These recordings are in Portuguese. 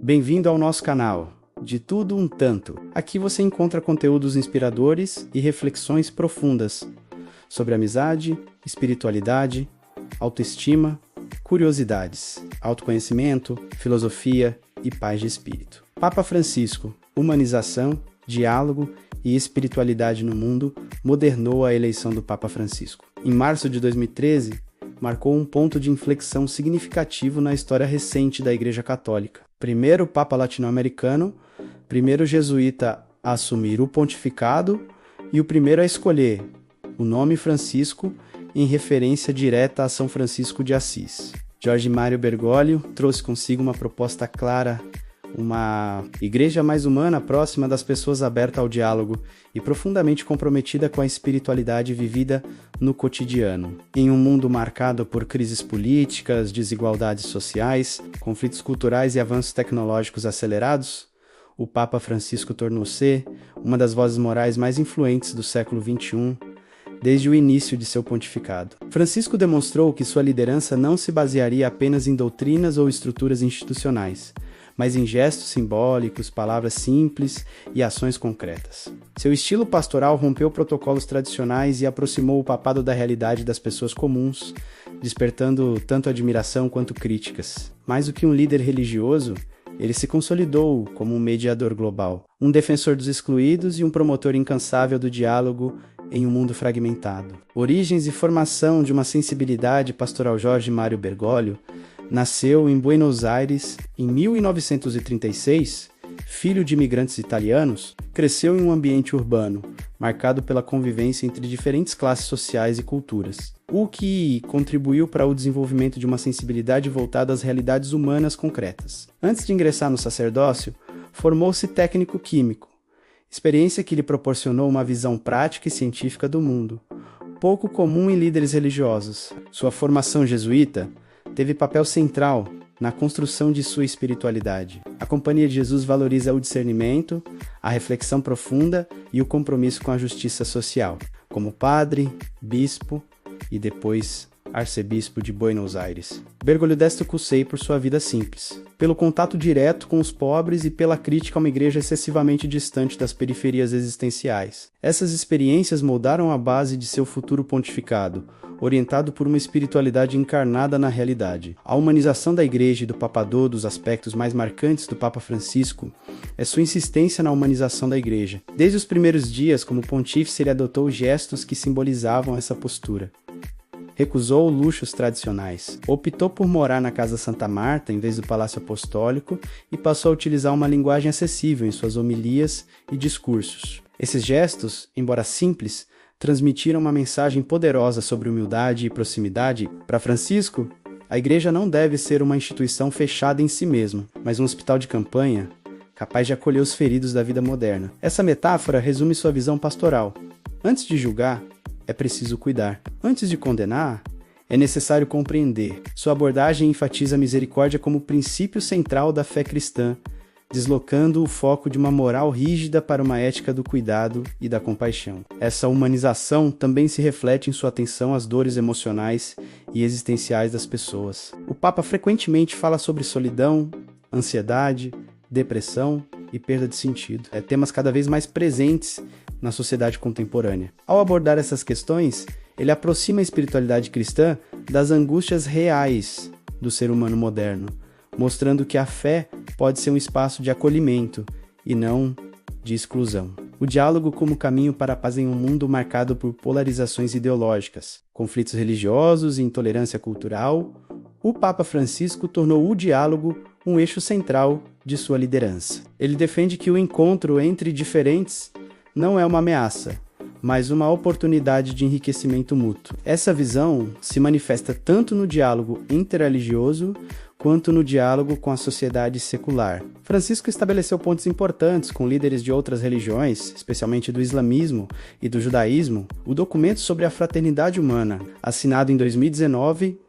Bem-vindo ao nosso canal, De Tudo Um Tanto. Aqui você encontra conteúdos inspiradores e reflexões profundas sobre amizade, espiritualidade, autoestima, curiosidades, autoconhecimento, filosofia e paz de espírito. Papa Francisco, humanização, diálogo e espiritualidade no mundo, modernou a eleição do Papa Francisco. Em março de 2013, marcou um ponto de inflexão significativo na história recente da Igreja Católica. Primeiro Papa latino-americano, primeiro jesuíta a assumir o pontificado e o primeiro a escolher o nome Francisco em referência direta a São Francisco de Assis. Jorge Mário Bergoglio trouxe consigo uma proposta clara, uma igreja mais humana, próxima das pessoas, aberta ao diálogo e profundamente comprometida com a espiritualidade vivida no cotidiano. Em um mundo marcado por crises políticas, desigualdades sociais, conflitos culturais e avanços tecnológicos acelerados, o Papa Francisco tornou-se uma das vozes morais mais influentes do século XXI, desde o início de seu pontificado. Francisco demonstrou que sua liderança não se basearia apenas em doutrinas ou estruturas institucionais, mas em gestos simbólicos, palavras simples e ações concretas. Seu estilo pastoral rompeu protocolos tradicionais e aproximou o papado da realidade das pessoas comuns, despertando tanto admiração quanto críticas. Mais do que um líder religioso, ele se consolidou como um mediador global, um defensor dos excluídos e um promotor incansável do diálogo em um mundo fragmentado. Origens e formação de uma sensibilidade pastoral. Jorge Mário Bergoglio nasceu em Buenos Aires em 1936, filho de imigrantes italianos, cresceu em um ambiente urbano, marcado pela convivência entre diferentes classes sociais e culturas, o que contribuiu para o desenvolvimento de uma sensibilidade voltada às realidades humanas concretas. Antes de ingressar no sacerdócio, formou-se técnico químico, experiência que lhe proporcionou uma visão prática e científica do mundo, pouco comum em líderes religiosos. Sua formação jesuíta teve papel central na construção de sua espiritualidade. A Companhia de Jesus valoriza o discernimento, a reflexão profunda e o compromisso com a justiça social. Como padre, bispo e depois arcebispo de Buenos Aires, Bergoglio destacou-se por sua vida simples, pelo contato direto com os pobres e pela crítica a uma igreja excessivamente distante das periferias existenciais. Essas experiências moldaram a base de seu futuro pontificado, orientado por uma espiritualidade encarnada na realidade. A humanização da Igreja e do Papado, dos aspectos mais marcantes do Papa Francisco, é sua insistência na humanização da Igreja. Desde os primeiros dias, como pontífice, ele adotou gestos que simbolizavam essa postura. Recusou luxos tradicionais, optou por morar na Casa Santa Marta em vez do Palácio Apostólico e passou a utilizar uma linguagem acessível em suas homilias e discursos. Esses gestos, embora simples, transmitiram uma mensagem poderosa sobre humildade e proximidade. Para Francisco, a Igreja não deve ser uma instituição fechada em si mesma, mas um hospital de campanha capaz de acolher os feridos da vida moderna. Essa metáfora resume sua visão pastoral. Antes de julgar, é preciso cuidar. Antes de condenar, é necessário compreender. Sua abordagem enfatiza a misericórdia como princípio central da fé cristã, deslocando o foco de uma moral rígida para uma ética do cuidado e da compaixão. Essa humanização também se reflete em sua atenção às dores emocionais e existenciais das pessoas. O Papa frequentemente fala sobre solidão, ansiedade, depressão e perda de sentido. Temas cada vez mais presentes na sociedade contemporânea. Ao abordar essas questões, ele aproxima a espiritualidade cristã das angústias reais do ser humano moderno, mostrando que a fé pode ser um espaço de acolhimento e não de exclusão. O diálogo como caminho para a paz em um mundo marcado por polarizações ideológicas, conflitos religiosos e intolerância cultural, o Papa Francisco tornou o diálogo um eixo central de sua liderança. Ele defende que o encontro entre diferentes não é uma ameaça, mas uma oportunidade de enriquecimento mútuo. Essa visão se manifesta tanto no diálogo interreligioso quanto no diálogo com a sociedade secular. Francisco estabeleceu pontos importantes com líderes de outras religiões, especialmente do islamismo e do judaísmo, o documento sobre a fraternidade humana, assinado em 2019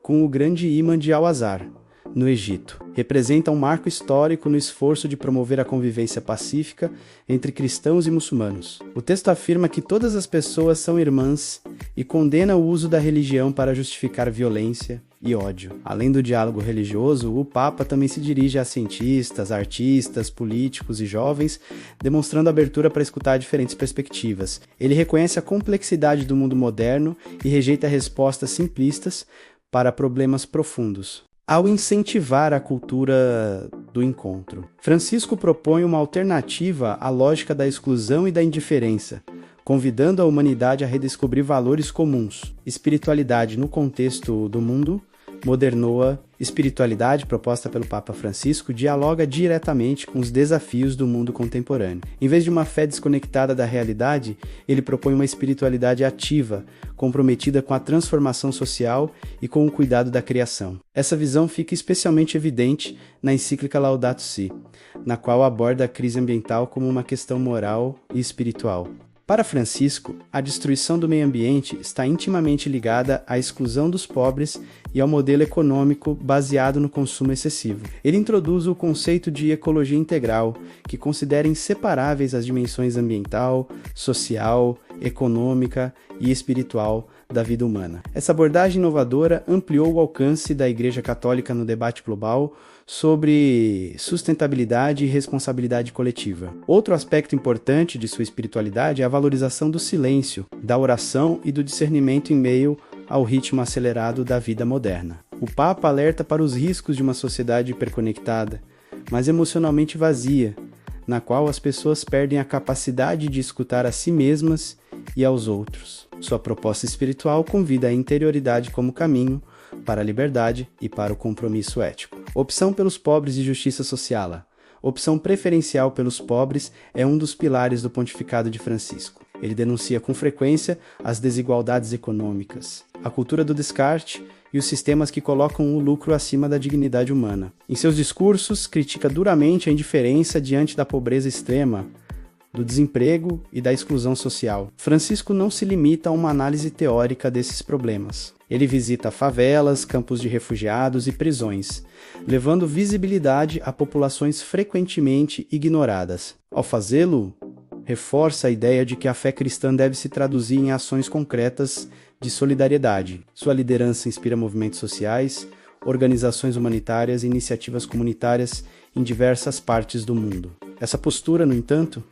com o grande imã de Al-Azhar, no Egito. Representa um marco histórico no esforço de promover a convivência pacífica entre cristãos e muçulmanos. O texto afirma que todas as pessoas são irmãs e condena o uso da religião para justificar violência e ódio. Além do diálogo religioso, o Papa também se dirige a cientistas, artistas, políticos e jovens, demonstrando abertura para escutar diferentes perspectivas. Ele reconhece a complexidade do mundo moderno e rejeita respostas simplistas para problemas profundos, ao incentivar a cultura do encontro. Francisco propõe uma alternativa à lógica da exclusão e da indiferença, convidando a humanidade a redescobrir valores comuns. Espiritualidade no contexto do mundo, Modernoa, espiritualidade proposta pelo Papa Francisco, dialoga diretamente com os desafios do mundo contemporâneo. Em vez de uma fé desconectada da realidade, ele propõe uma espiritualidade ativa, comprometida com a transformação social e com o cuidado da criação. Essa visão fica especialmente evidente na encíclica Laudato Si, na qual aborda a crise ambiental como uma questão moral e espiritual. Para Francisco, a destruição do meio ambiente está intimamente ligada à exclusão dos pobres e ao modelo econômico baseado no consumo excessivo. Ele introduz o conceito de ecologia integral, que considera inseparáveis as dimensões ambiental, social, econômica e espiritual da vida humana. Essa abordagem inovadora ampliou o alcance da Igreja Católica no debate global sobre sustentabilidade e responsabilidade coletiva. Outro aspecto importante de sua espiritualidade é a valorização do silêncio, da oração e do discernimento em meio ao ritmo acelerado da vida moderna. O Papa alerta para os riscos de uma sociedade hiperconectada, mas emocionalmente vazia, na qual as pessoas perdem a capacidade de escutar a si mesmas e aos outros. Sua proposta espiritual convida a interioridade como caminho para a liberdade e para o compromisso ético. Opção pelos pobres e justiça social. Opção preferencial pelos pobres é um dos pilares do pontificado de Francisco. Ele denuncia com frequência as desigualdades econômicas, a cultura do descarte e os sistemas que colocam o lucro acima da dignidade humana. Em seus discursos, critica duramente a indiferença diante da pobreza extrema, do desemprego e da exclusão social. Francisco não se limita a uma análise teórica desses problemas. Ele visita favelas, campos de refugiados e prisões, levando visibilidade a populações frequentemente ignoradas. Ao fazê-lo, reforça a ideia de que a fé cristã deve se traduzir em ações concretas de solidariedade. Sua liderança inspira movimentos sociais, organizações humanitárias e iniciativas comunitárias em diversas partes do mundo. Essa postura, no entanto,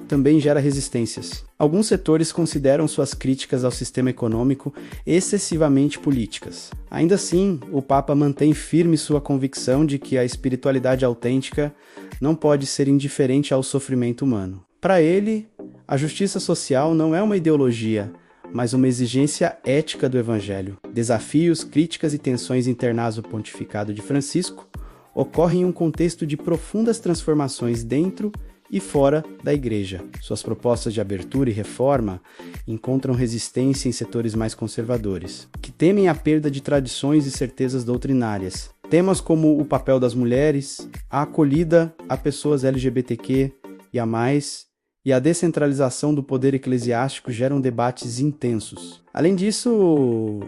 também gera resistências. Alguns setores consideram suas críticas ao sistema econômico excessivamente políticas. Ainda assim, o Papa mantém firme sua convicção de que a espiritualidade autêntica não pode ser indiferente ao sofrimento humano. Para ele, a justiça social não é uma ideologia, mas uma exigência ética do Evangelho. Desafios, críticas e tensões internas do pontificado de Francisco ocorrem em um contexto de profundas transformações dentro e fora da Igreja. Suas propostas de abertura e reforma encontram resistência em setores mais conservadores, que temem a perda de tradições e certezas doutrinárias. Temas como o papel das mulheres, a acolhida a pessoas LGBTQ e a mais, e a descentralização do poder eclesiástico geram debates intensos. Além disso,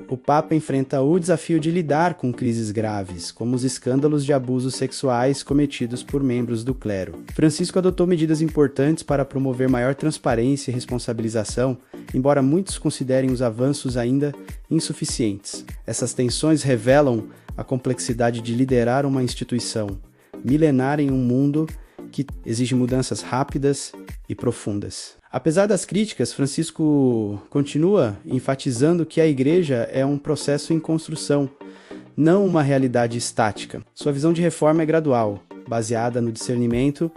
o Papa enfrenta o desafio de lidar com crises graves, como os escândalos de abusos sexuais cometidos por membros do clero. Francisco adotou medidas importantes para promover maior transparência e responsabilização, embora muitos considerem os avanços ainda insuficientes. Essas tensões revelam a complexidade de liderar uma instituição milenar em um mundo que exige mudanças rápidas e profundas. Apesar das críticas, Francisco continua enfatizando que a Igreja é um processo em construção, não uma realidade estática. Sua visão de reforma é gradual, baseada no discernimento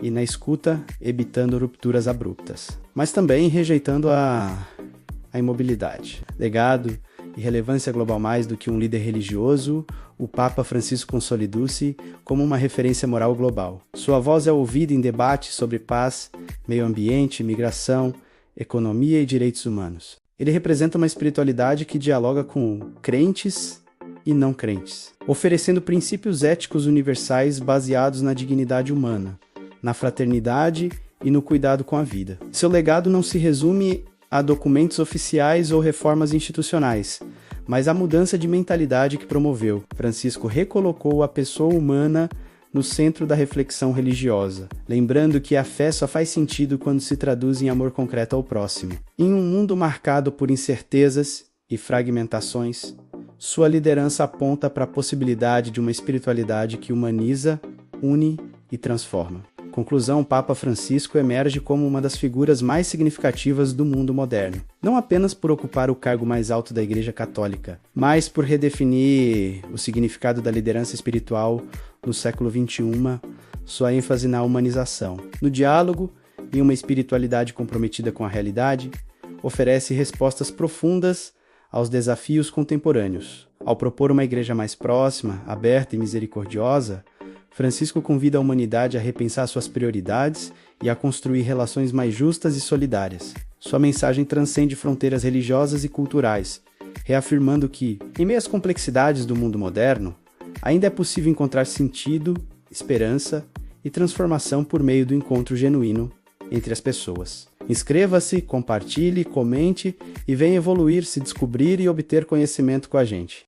e na escuta, evitando rupturas abruptas, mas também rejeitando a imobilidade. Legado e relevância global. Mais do que um líder religioso, o Papa Francisco consolidou-se como uma referência moral global. Sua voz é ouvida em debates sobre paz, meio ambiente, migração, economia e direitos humanos. Ele representa uma espiritualidade que dialoga com crentes e não crentes, oferecendo princípios éticos universais baseados na dignidade humana, na fraternidade e no cuidado com a vida. Seu legado não se resume a documentos oficiais ou reformas institucionais, mas a mudança de mentalidade que promoveu. Francisco recolocou a pessoa humana no centro da reflexão religiosa, lembrando que a fé só faz sentido quando se traduz em amor concreto ao próximo. Em um mundo marcado por incertezas e fragmentações, sua liderança aponta para a possibilidade de uma espiritualidade que humaniza, une e transforma. Conclusão, o Papa Francisco emerge como uma das figuras mais significativas do mundo moderno, não apenas por ocupar o cargo mais alto da Igreja Católica, mas por redefinir o significado da liderança espiritual no século XXI, sua ênfase na humanização. No diálogo, em uma espiritualidade comprometida com a realidade, oferece respostas profundas aos desafios contemporâneos. Ao propor uma igreja mais próxima, aberta e misericordiosa, Francisco convida a humanidade a repensar suas prioridades e a construir relações mais justas e solidárias. Sua mensagem transcende fronteiras religiosas e culturais, reafirmando que, em meio às complexidades do mundo moderno, ainda é possível encontrar sentido, esperança e transformação por meio do encontro genuíno entre as pessoas. Inscreva-se, compartilhe, comente e venha evoluir, se descobrir e obter conhecimento com a gente.